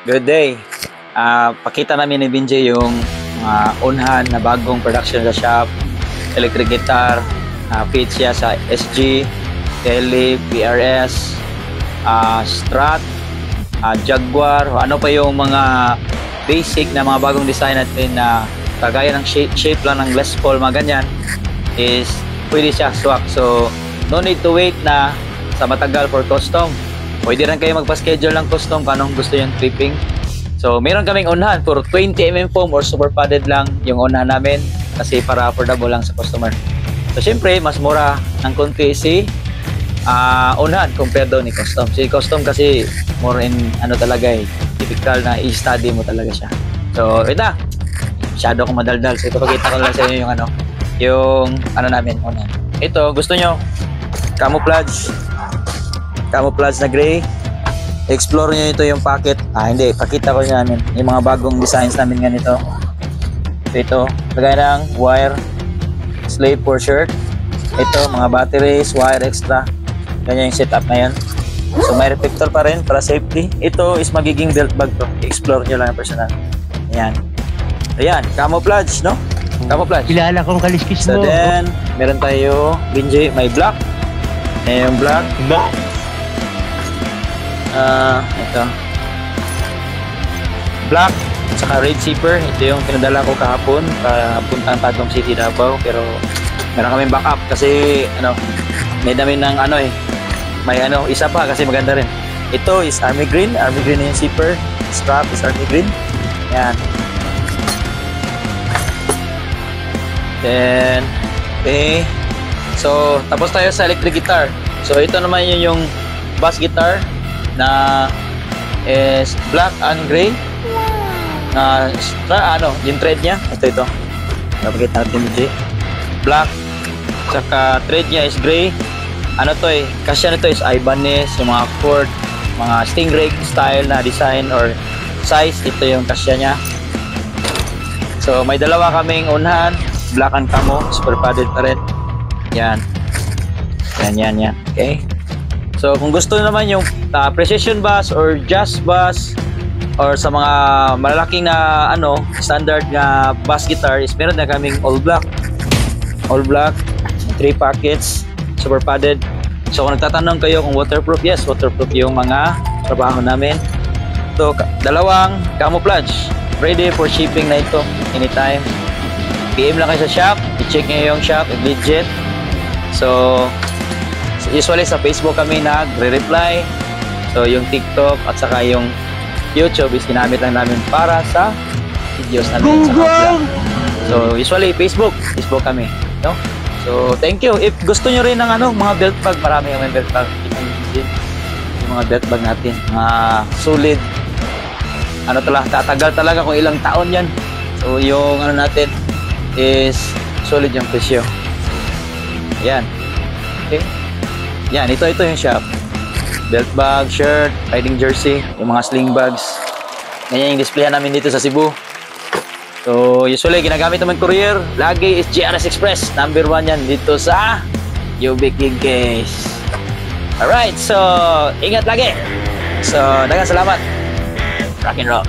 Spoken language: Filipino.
Good day. Pakita namin ni Binjay yung unhan na bagong production sa shop. Electric guitar, fit siya sa SG, Tele, PRS, Strat, Jaguar, ano pa yung mga basic na mga bagong design natin na kagaya ng shape lang ng Les Paul, mga ganyan, is pwede siya swak. So, no need to wait na sa matagal for custom. Pwede rin kayo magpa-schedule ng custom kung anong gusto yung tripping. So, meron kaming unahan for 20mm foam or super padded lang yung unahan namin kasi para affordable lang sa customer. So, syempre, mas mura ng konti si unahan compared doon ni custom. Si custom kasi more in ano talaga typical na i-study mo talaga siya. So, ito na. Masyado akong madaldal. So, ipapakita ko lang sa inyo yung ano namin unahan. Ito, gusto nyo camouflage na gray. Explore nyo ito yung pocket. Hindi, pakita ko namin yung mga bagong designs namin ganito. Ito, lagay ng wire slave for shirt. Ito, mga batteries, wire extra. Ganyan yung setup na yan. So may reflector pa rin para safety. Ito is magiging belt bag to. I-explore nyo lang yung personal. Ayan. Ayan, camouflage, no? Camouflage. Kilala kong kaliskis mo. So then, meron tayo, Binjay, may black. Ayan yung black. Ito black saka red zipper. Ito yung pinadala ko kahapon para puntang Tadtong City, Davao, pero meron kaming backup kasi may dami ng may isa pa kasi maganda rin. Ito is army green yung zipper. Strap is army green. Yan. Then okay, so tapos tayo sa electric guitar. So ito naman yung bass guitar na is black and gray na yung thread niya ito napakita natin dito. Black saka thread niya is gray. Kasya nito is Ibanez, yung mga chord, mga Stingray style na design or size. Ito yung kasya niya. So may dalawa kaming unahan, black and camo, super padded pa rin. Yan. Okay. So kung gusto naman yung precision bass or jazz bass or sa mga malalaking na standard na bass guitar is meron na kaming all black 3 pockets, super padded. So kung nagtatanong kayo kung waterproof, yes, waterproof yung mga trabaho namin. So dalawang camouflage ready for shipping na ito anytime. PM lang kayo sa shop, i-check nyo yung shop, legit. So usually sa Facebook kami nagre-reply. So yung TikTok at saka yung YouTube is ginamit lang namin para sa videos namin sa vlog. So usually Facebook kami, no? So thank you. If gusto nyo rin ng mga belt bag, marami kami belt bag. Yung mga belt bag natin, solid. Tatagal talaga kung ilang taon yan. So yung natin is solid yung presyo. Yan. Okay. Yan, ito yung shop. Belt bag, shirt, riding jersey, yung mga sling bags. Ganyan yung displayan namin dito sa Cebu. So, usually, ginagamit naman courier. Lagi is GRS Express. Number 1 yan dito sa UB King Case. Alright, so, ingat lagi. So, daghang salamat. Rock and roll.